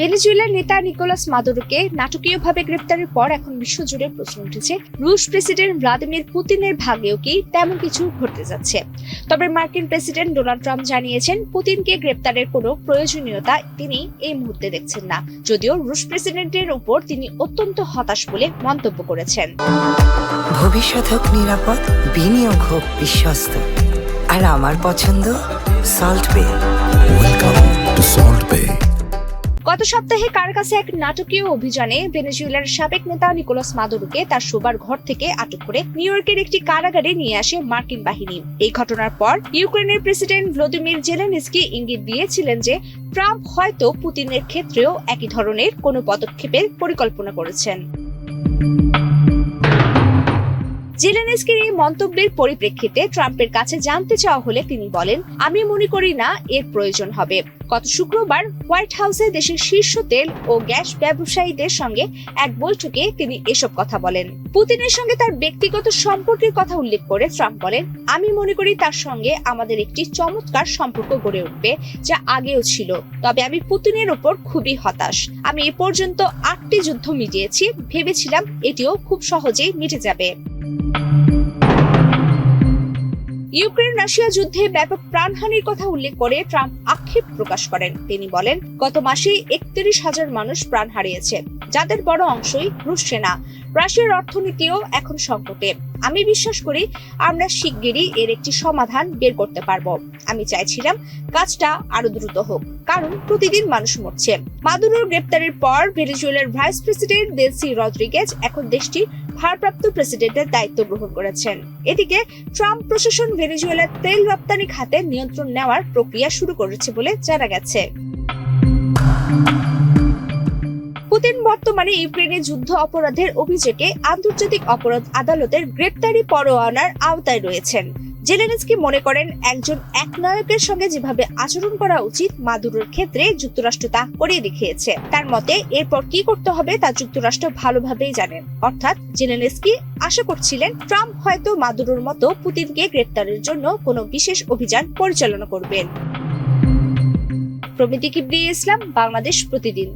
ভেনেজুয়েলার নেতা নিকোলাস মাদুরোকে নাটকীয়ভাবে গ্রেপ্তারের পর এখন বিশ্বজুড়ে প্রশ্ন উঠেছে, রুশ প্রেসিডেন্ট ভ্লাদিমির পুতিনের ভাগ্যেও কি তেমন কিছু ঘটতে যাচ্ছে। তবে মার্কিন প্রেসিডেন্ট ডোনাল্ড ট্রাম্প জানিয়েছেন, পুতিনকে গ্রেপ্তারের কোনো প্রয়োজনীয়তা তিনি এই মুহূর্তে দেখছেন না, যদিও রুশ প্রেসিডেন্টের উপর তিনি অত্যন্ত হতাশ বলে মন্তব্য করেছেন। ভবিষ্যৎ হোক নিরাপদ, বিনিয়োগ হোক বিশ্বস্ত, আর আমার পছন্দ সল্ট বে। ওয়েলকাম টু সল্ট বে। গত সপ্তাহে কারাকাসে এক নাটকীয় অভিযানে ভেনেজুয়েলার সাবেক নেতা নিকোলাস মাদুরোকে তার শোবার ঘর থেকে আটক করে নিউ ইয়র্কের একটি কারাগারে নিয়ে আসে মার্কিন বাহিনী। এই ঘটনার পর ইউক্রেনের প্রেসিডেন্ট ভলোদিমির জেলেনস্কি ইঙ্গিত দিয়েছিলেন যে ট্রাম্প হয়তো পুতিনের ক্ষেত্রেও একই ধরনের কোনো পদক্ষেপের পরিকল্পনা করেছেন। জেলেনস্কির এই মন্তব্যের পরিপ্রেক্ষিতে ট্রাম্পের কাছে জানতে চাওয়া হলে তিনি বলেন, আমি মনে করি না এর প্রয়োজন হবে। গত শুক্রবার হোয়াইট হাউসে দেশের শীর্ষ তেল ও গ্যাস ব্যবসায়ীদের সঙ্গে এক বৈঠকে তিনি এসব কথা বলেন। পুতিনের সঙ্গে তার ব্যক্তিগত সম্পর্কের কথা উল্লেখ করে ট্রাম্প বলেন, আমি মনে করি তার সঙ্গে আমাদের একটি চমৎকার সম্পর্ক গড়ে উঠবে, যা আগেও ছিল। তবে আমি পুতিনের উপর খুবই হতাশ। আমি এ পর্যন্ত 8টি যুদ্ধ মিটিয়েছি, ভেবেছিলাম এটিও খুব সহজেই মিটে যাবে। ইউক্রেন রাশিয়া যুদ্ধে ব্যাপক প্রাণহানির কথা উল্লেখ করে ট্রাম্প আক্ষেপ প্রকাশ করেন। তিনি বলেন, গত মাসে 31,000 মানুষ প্রাণ হারিয়েছে, যাদের বড় অংশই রুশ সেনা। রাশিয়ার অর্থনীতিও এখন সংকটে। আমি বিশ্বাস করি আমরা শিগগিরই এর একটি সমাধান বের করতে পারবো। আমি চাইছিলাম কাজটা আরো দ্রুত হোক, কারণ প্রতিদিন মানুষ মরছে। মাদুরোর গ্রেপ্তারের পর ভেনেজুয়েলার ভাইস প্রেসিডেন্ট দেলসি রদ্রিগেজ এখন দেশটির ভারপ্রাপ্ত প্রেসিডেন্টের দায়িত্ব গ্রহণ করেছেন। এদিকে ট্রাম্প প্রশাসন ভেনেজুয়েলার তেল রপ্তানি খাতে নিয়ন্ত্রণ নেওয়ার প্রক্রিয়া শুরু করেছে বলে জানা গেছে। পুতিন বর্তমানে ইউক্রেনে যুদ্ধ অপরাধের অভিযোগে আন্তর্জাতিক অপরাধ আদালতের গ্রেপ্তারি পরোয়ানার আওতায় রয়েছেন। জেলেনস্কি মনে করেন, একজন একনায়কের সঙ্গে যেভাবে আচরণ করা উচিত মাদুরোর ক্ষেত্রে যুক্তরাষ্ট্র তা করিয়ে দেখিয়েছে। তার মতে এরপর কি করতে হবে তা যুক্তরাষ্ট্র ভালোভাবেই জানেন। অর্থাৎ জেলেনস্কি আশা করছিলেন ট্রাম্প হয়তো মাদুরোর মতো পুতিনকে গ্রেপ্তারের জন্য কোনো বিশেষ অভিযান পরিচালনা করবেন। প্রমিতি কিবরিয়া ইসলাম, বাংলাদেশ প্রতিদিন।